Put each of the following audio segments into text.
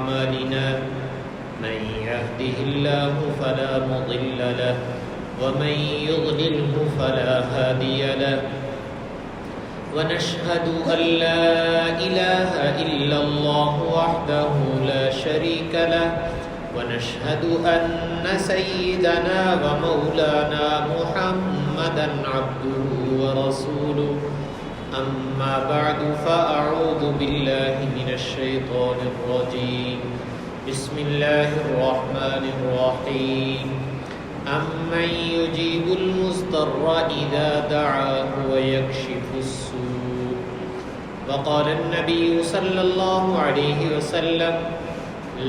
أعمالنا من يهده الله فلا مضل له ومن يضلله فلا هادي له ونشهد أن لا إله إلا الله وحده لا شريك له ونشهد أن سيدنا ومولانا محمدا عبده ورسوله أما بعد فأعوذ بالله من الشيطان الرجيم بسم الله الرحمن الرحيم أمن يجيب المضطر إذا دعاه ويكشف السوء وقال النبي صلى الله عليه وسلم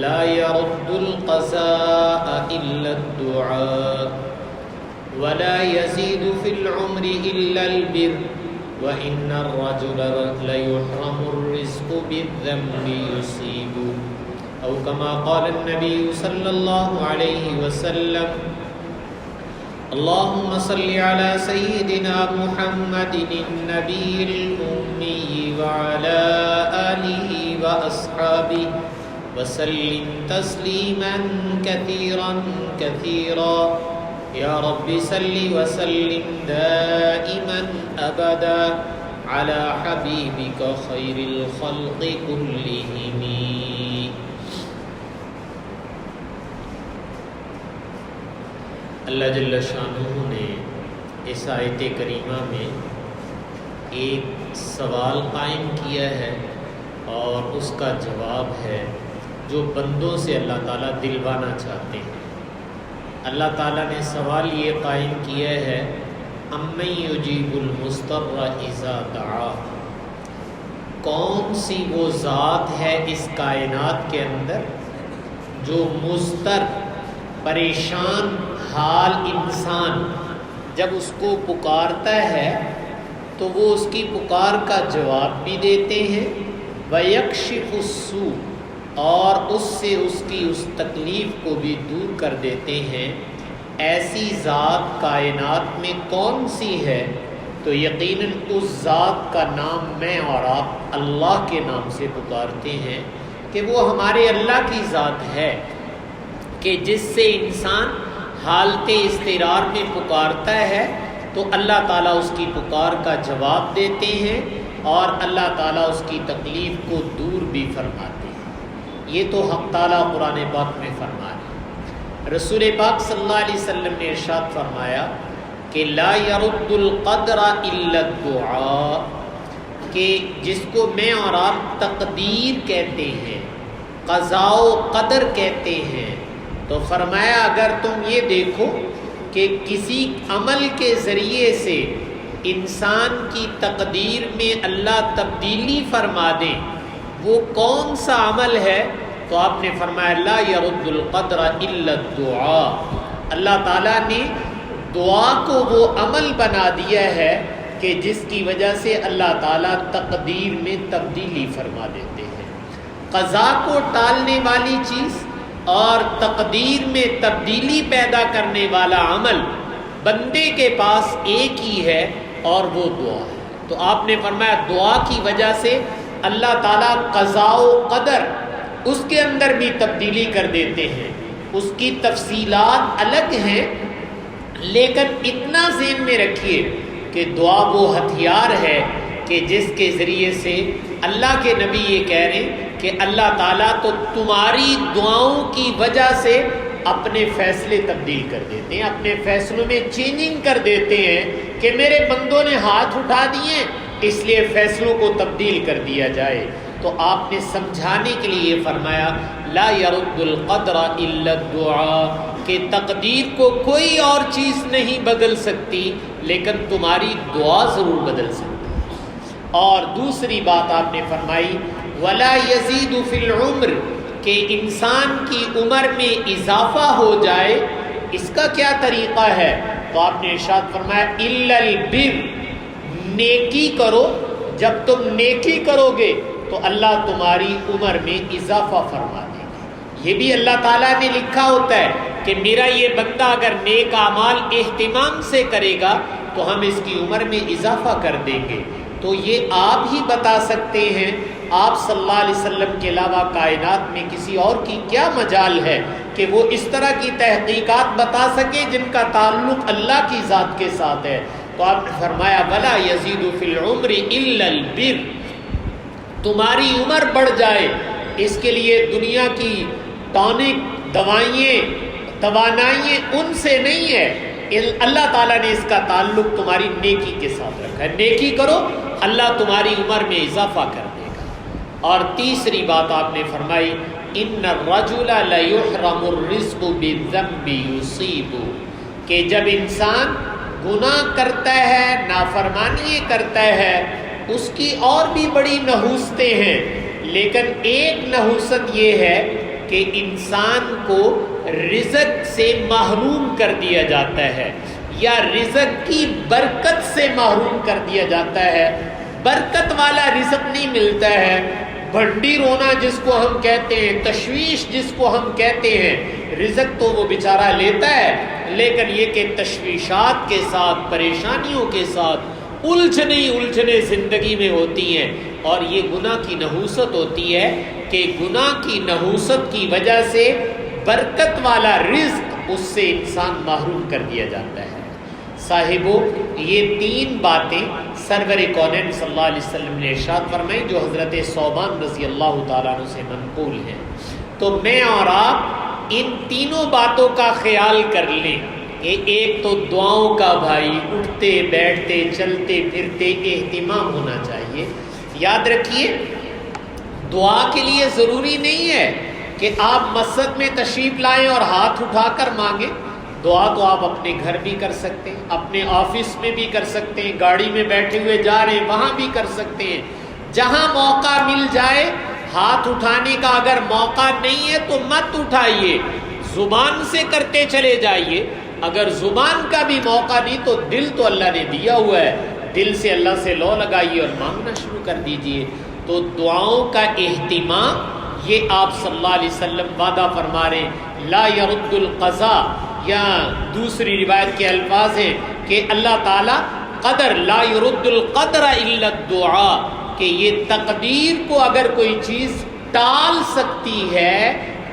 لا يرد القضاء إلا الدعاء ولا يزيد في العمر إلا البر وإن الرجل ليحرم الرزق بالذنب يصيبه أو كما قال النبي صلى الله عليه وسلم اللهم صل على سيدنا محمد النبي الأمي وعلى آله وأصحابه وسلم تسليما كثيرا كثيرا يا رب صل وسلم دائما أبدا على حبيبك خير الخلق كلهم. اللہ جل شانہ نے اس آیت کریمہ میں ایک سوال قائم کیا ہے اور اس کا جواب ہے جو بندوں سے اللہ تعالیٰ دلوانا چاہتے ہیں. اللہ تعالیٰ نے سوال یہ قائم کیا ہے امن یجیب المضطر اذا دعا، کون سی وہ ذات ہے اس کائنات کے اندر جو مضطر پریشان حال انسان جب اس کو پکارتا ہے تو وہ اس کی پکار کا جواب بھی دیتے ہیں وَيَكْشِفُ السُّوءَ، اور اس سے اس کی اس تکلیف کو بھی دور کر دیتے ہیں. ایسی ذات کائنات میں کون سی ہے؟ تو یقیناً اس ذات کا نام میں اور آپ اللہ کے نام سے پکارتے ہیں کہ وہ ہمارے اللہ کی ذات ہے کہ جس سے انسان حالت اضطرار میں پکارتا ہے تو اللہ تعالیٰ اس کی پکار کا جواب دیتے ہیں اور اللہ تعالیٰ اس کی تکلیف کو دور بھی فرماتے ہیں. یہ تو حق تعالیٰ قرآن پاک میں فرما رہے ہیں. رسول پاک صلی اللہ علیہ وسلم نے ارشاد فرمایا کہ لا يرد القدر الا الدعاء، کہ جس کو میں اور آپ تقدیر کہتے ہیں، قضاء و قدر کہتے ہیں، تو فرمایا اگر تم یہ دیکھو کہ کسی عمل کے ذریعے سے انسان کی تقدیر میں اللہ تبدیلی فرما دے وہ کون سا عمل ہے؟ تو آپ نے فرمایا لا يرد القدر الا الدعاء، اللہ تعالیٰ نے دعا کو وہ عمل بنا دیا ہے کہ جس کی وجہ سے اللہ تعالیٰ تقدیر میں تبدیلی فرما دیتے ہیں. قضا کو ٹالنے والی چیز اور تقدیر میں تبدیلی پیدا کرنے والا عمل بندے کے پاس ایک ہی ہے اور وہ دعا ہے. تو آپ نے فرمایا دعا کی وجہ سے اللہ تعالیٰ قضاء و قدر اس کے اندر بھی تبدیلی کر دیتے ہیں. اس کی تفصیلات الگ ہیں لیکن اتنا ذہن میں رکھیے کہ دعا وہ ہتھیار ہے کہ جس کے ذریعے سے اللہ کے نبی یہ کہہ رہے ہیں کہ اللہ تعالیٰ تو تمہاری دعاؤں کی وجہ سے اپنے فیصلے تبدیل کر دیتے ہیں، اپنے فیصلوں میں چینجنگ کر دیتے ہیں کہ میرے بندوں نے ہاتھ اٹھا دیے اس لیے فیصلوں کو تبدیل کر دیا جائے. تو آپ نے سمجھانے کے لیے یہ فرمایا لا يرد القدر الا الدعاء، کہ تقدیر کو کوئی اور چیز نہیں بدل سکتی لیکن تمہاری دعا ضرور بدل سکتی ہے. اور دوسری بات آپ نے فرمائی ولا يزيد في العمر، کہ انسان کی عمر میں اضافہ ہو جائے. اس کا کیا طریقہ ہے؟ تو آپ نے ارشاد فرمایا الا البر، نیکی کرو. جب تم نیکی کرو گے تو اللہ تمہاری عمر میں اضافہ فرما دے گا. یہ بھی اللہ تعالیٰ نے لکھا ہوتا ہے کہ میرا یہ بندہ اگر نیک اعمال اہتمام سے کرے گا تو ہم اس کی عمر میں اضافہ کر دیں گے. تو یہ آپ ہی بتا سکتے ہیں آپ صلی اللہ علیہ وسلم کے علاوہ کائنات میں کسی اور کی کیا مجال ہے کہ وہ اس طرح کی تحقیقات بتا سکے جن کا تعلق اللہ کی ذات کے ساتھ ہے؟ تو آپ نے فرمایا وَلَا يَزِيدُ فِي الْعُمْرِ إِلَّا الْبِرُّ، تمہاری عمر بڑھ جائے اس کے لیے دنیا کی ٹانک توانائیں ان سے نہیں ہے، اللہ تعالیٰ نے اس کا تعلق تمہاری نیکی کے ساتھ رکھا ہے۔ نیکی کرو، اللہ تمہاری عمر میں اضافہ کر دے گا۔ اور تیسری بات آپ نے فرمائی ان الرجل لیحرم الرزق بالذنب یصیب، کہ جب انسان گناہ کرتا ہے، نافرمانی کرتا ہے، اس کی اور بھی بڑی نحوستیں ہیں، لیکن ایک نحوست یہ ہے کہ انسان کو رزق سے محروم کر دیا جاتا ہے یا رزق کی برکت سے محروم کر دیا جاتا ہے، برکت والا رزق نہیں ملتا ہے، بھنڈی رونا جس کو ہم کہتے ہیں، تشویش جس کو ہم کہتے ہیں، رزق تو وہ بیچارہ لیتا ہے، لیکن یہ کہ تشویشات کے ساتھ، پریشانیوں کے ساتھ الجھنے زندگی میں ہوتی ہیں، اور یہ گناہ کی نحوست ہوتی ہے کہ گناہ کی نحوست کی وجہ سے برکت والا رزق اس سے انسان محروم کر دیا جاتا ہے۔ صاحبو، یہ تین باتیں سرور کونین صلی اللہ علیہ وسلم نے ارشاد فرمائی جو حضرت ثوبان رضی اللہ تعالیٰ عنہ سے منقول ہیں۔ تو میں اور آپ ان تینوں باتوں کا خیال کر لیں کہ ایک تو دعاؤں کا بھائی اٹھتے بیٹھتے چلتے پھرتے اہتمام ہونا چاہیے۔ یاد رکھیے، دعا کے لیے ضروری نہیں ہے کہ آپ مسجد میں تشریف لائیں اور ہاتھ اٹھا کر مانگیں۔ دعا تو آپ اپنے گھر بھی کر سکتے ہیں، اپنے آفس میں بھی کر سکتے ہیں، گاڑی میں بیٹھے ہوئے جا رہے ہیں وہاں بھی کر سکتے ہیں۔ جہاں موقع مل جائے ہاتھ اٹھانے کا، اگر موقع نہیں ہے تو مت اٹھائیے، زبان سے کرتے چلے جائیے۔ اگر زبان کا بھی موقع نہیں تو دل تو اللہ نے دیا ہوا ہے، دل سے اللہ سے لو لگائیے اور مانگنا شروع کر دیجئے۔ تو دعاؤں کا اہتمام یہ آپ صلی اللہ علیہ وسلم وعدہ فرما رہے ہیں، لا يرد القضاء، یا دوسری روایت کے الفاظ ہیں کہ اللہ تعالیٰ قدر لا يرد القدر الا الدعاء، کہ یہ تقدیر کو اگر کوئی چیز ٹال سکتی ہے،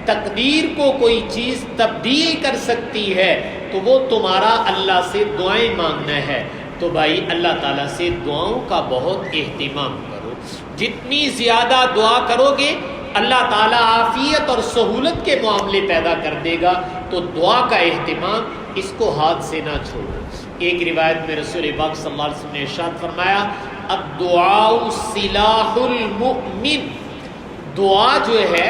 تقدیر کو کوئی چیز تبدیل کر سکتی ہے تو وہ تمہارا اللہ سے دعائیں مانگنا ہے۔ تو بھائی اللہ تعالیٰ سے دعاؤں کا بہت اہتمام کرو، جتنی زیادہ دعا کرو گے اللہ تعالیٰ عافیت اور سہولت کے معاملے پیدا کر دے گا۔ تو دعا کا اہتمام، اس کو ہاتھ سے نہ چھوڑو۔ ایک روایت میں رسول پاک صلی اللہ علیہ وسلم نے ارشاد فرمایا الدعاء سلاح المؤمن، دعا جو ہے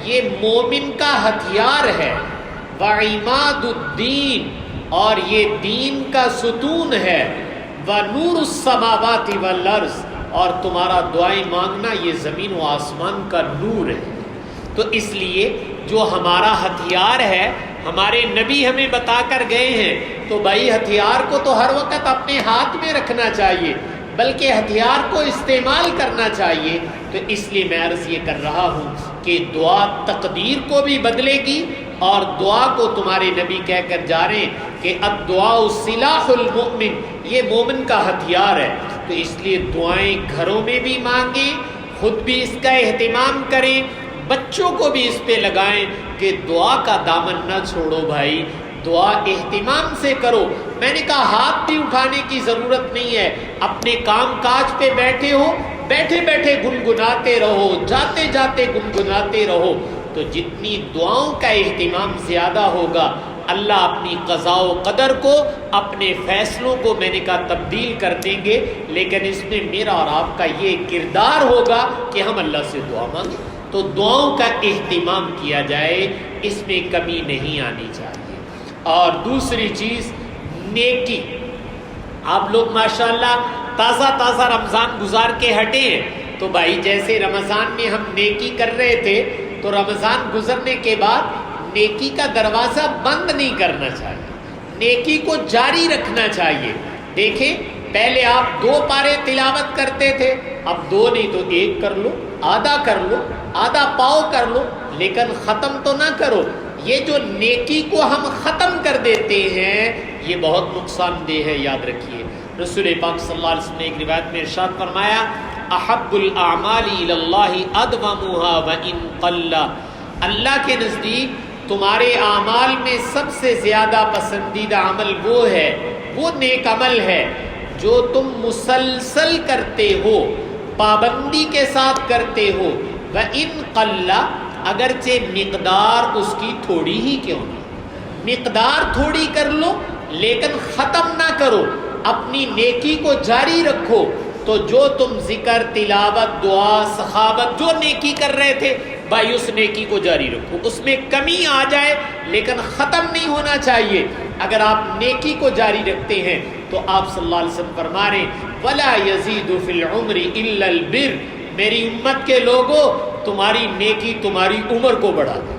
یہ مومن کا ہتھیار ہے، وعماد الدین، اور یہ دین کا ستون ہے، ونور السماوات والارض، اور تمہارا دعائیں مانگنا یہ زمین و آسمان کا نور ہے۔ تو اس لیے جو ہمارا ہتھیار ہے، ہمارے نبی ہمیں بتا کر گئے ہیں، تو بھائی ہتھیار کو تو ہر وقت اپنے ہاتھ میں رکھنا چاہیے، بلکہ ہتھیار کو استعمال کرنا چاہیے۔ تو اس لیے میں عرض یہ کر رہا ہوں کہ دعا تقدیر کو بھی بدلے گی، اور دعا کو تمہارے نبی کہہ کر جا رہے ہیں کہ الدعاء سلاح المؤمن، یہ مومن کا ہتھیار ہے۔ تو اس لیے دعائیں گھروں میں بھی مانگیں، خود بھی اس کا اہتمام کریں، بچوں کو بھی اس پہ لگائیں کہ دعا کا دامن نہ چھوڑو بھائی، دعا اہتمام سے کرو۔ میں نے کہا ہاتھ بھی اٹھانے کی ضرورت نہیں ہے، اپنے کام کاج پہ بیٹھے ہو، بیٹھے بیٹھے گنگناتے رہو، جاتے جاتے گنگناتے رہو۔ تو جتنی دعاؤں کا اہتمام زیادہ ہوگا، اللہ اپنی قضاء و قدر کو، اپنے فیصلوں کو میں نے کہا تبدیل کر دیں گے، لیکن اس میں میرا اور آپ کا یہ کردار ہوگا کہ ہم اللہ سے دعا مانگیں۔ تو دعاؤں کا اہتمام کیا جائے، اس میں کمی نہیں آنی چاہیے۔ اور دوسری چیز نیکی، آپ لوگ ماشاءاللہ تازہ تازہ رمضان گزار کے ہٹے ہیں، تو بھائی جیسے رمضان میں ہم نیکی کر رہے تھے، تو رمضان گزرنے کے بعد نیکی کا دروازہ بند نہیں کرنا چاہیے، نیکی کو جاری رکھنا چاہیے۔ دیکھیں پہلے آپ 2 پارے تلاوت کرتے تھے، اب 2 نہیں تو 1 کر لو، آدھا کر لو، آدھا پاؤ کر لو، لیکن ختم تو نہ کرو۔ یہ جو نیکی کو ہم ختم کر دیتے ہیں یہ بہت نقصان دہ ہے، یاد رکھیے۔ رسول پاک صلی اللہ علیہ وسلم نے ایک روایت میں ارشاد فرمایا احب الاعمال الی اللہ ادومها وان قل، اللہ کے نزدیک تمہارے اعمال میں سب سے زیادہ پسندیدہ عمل وہ ہے، وہ نیک عمل ہے جو تم مسلسل کرتے ہو، پابندی کے ساتھ کرتے ہو، وَإِن قَلَّ، اگرچہ مقدار اس کی تھوڑی ہی کیوں نہ، مقدار تھوڑی کر لو لیکن ختم نہ کرو، اپنی نیکی کو جاری رکھو۔ تو جو تم ذکر، تلاوت، دعا، سخاوت جو نیکی کر رہے تھے بھائی اس نیکی کو جاری رکھو، اس میں کمی آ جائے لیکن ختم نہیں ہونا چاہیے۔ اگر آپ نیکی کو جاری رکھتے ہیں تو آپ صلی اللہ علیہ وسلم فرما رہے ہیں وَلَا يَزِيدُ فِي الْعُمْرِ إِلَّا الْبِرُّ، میری امت کے لوگوں تمہاری نیکی تمہاری عمر کو بڑھا دے،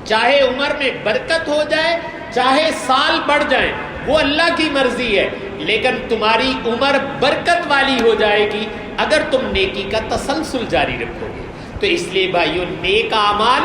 چاہے عمر میں برکت ہو جائے چاہے سال بڑھ جائیں، وہ اللہ کی مرضی ہے، لیکن تمہاری عمر برکت والی ہو جائے گی اگر تم نیکی کا تسلسل جاری رکھو گے۔ تو اس لیے بھائیو نیک اعمال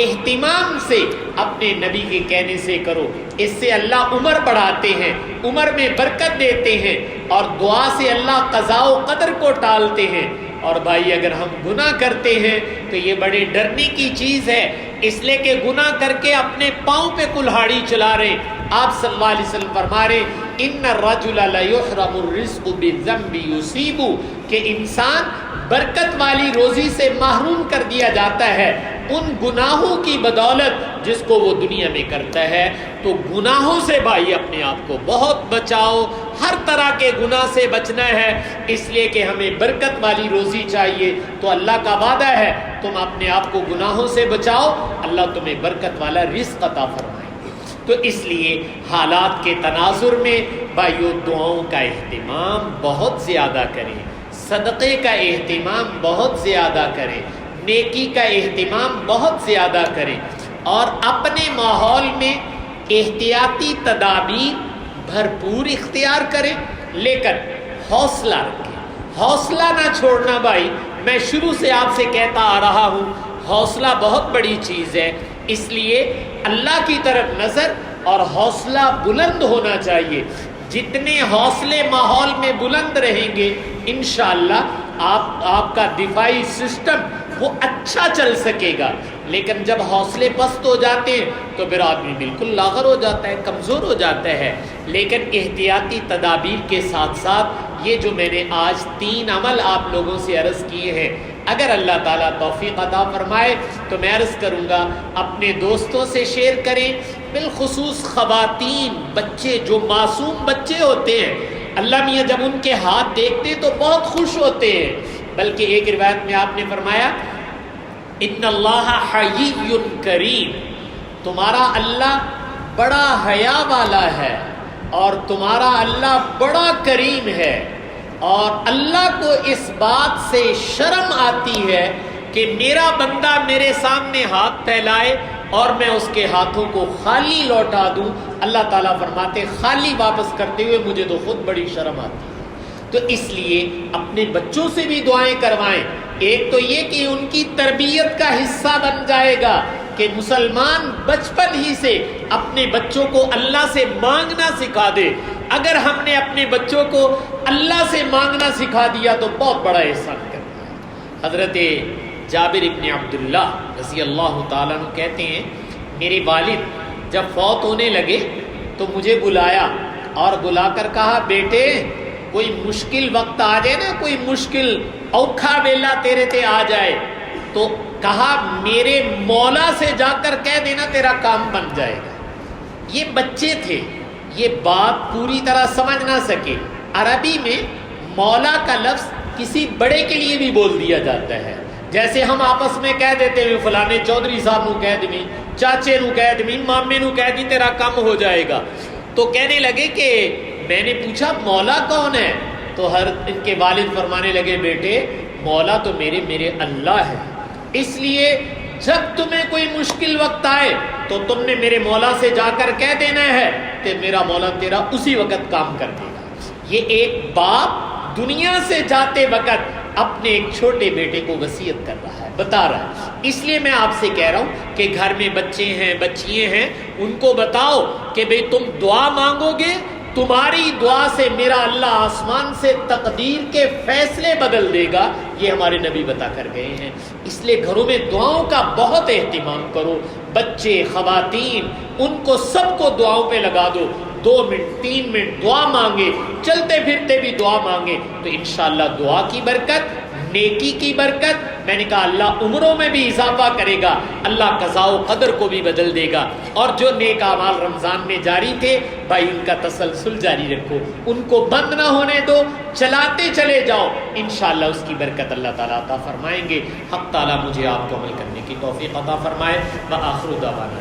اہتمام سے اپنے نبی کے کہنے سے کرو، اس سے اللہ عمر بڑھاتے ہیں، عمر میں برکت دیتے ہیں، اور دعا سے اللہ قضاء و قدر کو ٹالتے ہیں۔ اور بھائی اگر ہم گناہ کرتے ہیں تو یہ بڑے ڈرنے کی چیز ہے، اس لیے کہ گناہ کر کے اپنے پاؤں پہ کلہاڑی چلا رہے۔ آپ صلی اللہ علیہ وسلم فرما رہے ان الرجل لیحرم الرزق بالذنب یصیب، کہ انسان برکت والی روزی سے محروم کر دیا جاتا ہے ان گناہوں کی بدولت جس کو وہ دنیا میں کرتا ہے۔ تو گناہوں سے بھائی اپنے آپ کو بہت بچاؤ، ہر طرح کے گناہ سے بچنا ہے، اس لیے کہ ہمیں برکت والی روزی چاہیے۔ تو اللہ کا وعدہ ہے تم اپنے آپ کو گناہوں سے بچاؤ، اللہ تمہیں برکت والا رزق عطا فرمائے گے۔ تو اس لیے حالات کے تناظر میں بھائیو دعاؤں کا اہتمام بہت زیادہ کریں، صدقے کا اہتمام بہت زیادہ کریں، نیکی کا اہتمام بہت زیادہ کریں، اور اپنے ماحول میں احتیاطی تدابیر بھرپور اختیار کریں، لیکن حوصلہ رکھیں، حوصلہ نہ چھوڑنا۔ بھائی میں شروع سے آپ سے کہتا آ رہا ہوں حوصلہ بہت بڑی چیز ہے، اس لیے اللہ کی طرف نظر اور حوصلہ بلند ہونا چاہیے۔ جتنے حوصلے ماحول میں بلند رہیں گے انشاءاللہ آپ کا دفاعی سسٹم وہ اچھا چل سکے گا، لیکن جب حوصلے پست ہو جاتے ہیں تو پھر آدمی بالکل لاغر ہو جاتا ہے، کمزور ہو جاتا ہے۔ لیکن احتیاطی تدابیر کے ساتھ ساتھ یہ جو میں نے آج 3 عمل آپ لوگوں سے عرض کیے ہیں، اگر اللہ تعالیٰ توفیق عطا فرمائے تو میں عرض کروں گا اپنے دوستوں سے شیئر کریں، بالخصوص خواتین، بچے جو معصوم بچے ہوتے ہیں، اللہ میاں جب ان کے ہاتھ دیکھتے ہیں تو بہت خوش ہوتے ہیں، بلکہ ایک روایت میں آپ نے فرمایا ان اللہ حیی کریم، تمہارا اللہ بڑا حیا والا ہے اور تمہارا اللہ بڑا کریم ہے، اور اللہ کو اس بات سے شرم آتی ہے کہ میرا بندہ میرے سامنے ہاتھ پھیلائے اور میں اس کے ہاتھوں کو خالی لوٹا دوں۔ اللہ تعالیٰ فرماتے خالی واپس کرتے ہوئے مجھے تو خود بڑی شرم آتی ہے۔ تو اس لیے اپنے بچوں سے بھی دعائیں کروائیں، ایک تو یہ کہ ان کی تربیت کا حصہ بن جائے گا کہ مسلمان بچپن ہی سے اپنے بچوں کو اللہ سے مانگنا سکھا دے۔ اگر ہم نے اپنے بچوں کو اللہ سے مانگنا سکھا دیا تو بہت بڑا احسان کرنا ہے۔ حضرت جابر ابن عبداللہ رضی اللہ تعالیٰ عنہ کہتے ہیں میرے والد جب فوت ہونے لگے تو مجھے بلایا اور بلا کر کہا بیٹے کوئی مشکل وقت آ جائے نا، کوئی مشکل اوکھا ویلا تیرے تے آ جائے تو کہا میرے مولا سے جا کر کہہ دینا تیرا کام بن جائے گا۔ یہ بچے تھے، یہ بات پوری طرح سمجھ نہ سکے۔ عربی میں مولا کا لفظ کسی بڑے کے لیے بھی بول دیا جاتا ہے، جیسے ہم آپس میں کہہ دیتے ہیں فلانے چودھری صاحب نو کہہ دیں، چاچے نو کہہ دیں، مامے نو کہہ دیں تیرا کام ہو جائے گا۔ تو کہنے لگے کہ میں نے پوچھا مولا کون ہے؟ تو ان کے والد فرمانے لگے بیٹے مولا تو میرے اللہ ہے، اس لیے جب تمہیں کوئی مشکل وقت آئے تو تم نے میرے مولا سے جا کر کہہ دینا ہے کہ میرا مولا تیرا اسی وقت کام کر دے گا۔ یہ ایک باپ دنیا سے جاتے وقت اپنے ایک چھوٹے بیٹے کو وصیت کر رہا ہے، بتا رہا ہے۔ اس لیے میں آپ سے کہہ رہا ہوں کہ گھر میں بچے ہیں، بچیاں ہیں، ان کو بتاؤ کہ بھئی تم دعا مانگو گے تمہاری دعا سے میرا اللہ آسمان سے تقدیر کے فیصلے بدل دے گا، یہ ہمارے نبی بتا کر گئے ہیں۔ اس لیے گھروں میں دعاؤں کا بہت اہتمام کرو، بچے، خواتین، ان کو سب کو دعاؤں پہ لگا دو، 2 منٹ 3 منٹ دعا مانگے، چلتے پھرتے بھی دعا مانگے تو انشاءاللہ دعا کی برکت، نیکی کی برکت، میں نے کہا اللہ عمروں میں بھی اضافہ کرے گا، اللہ قضاء و قدر کو بھی بدل دے گا۔ اور جو نیک اعمال رمضان میں جاری تھے بھائی ان کا تسلسل جاری رکھو، ان کو بند نہ ہونے دو، چلاتے چلے جاؤ، انشاءاللہ اس کی برکت اللہ تعالیٰ عطا فرمائیں گے۔ حق تعالیٰ مجھے آپ کو عمل کرنے کی توفیق عطا فرمائے۔ وآخر دعوانا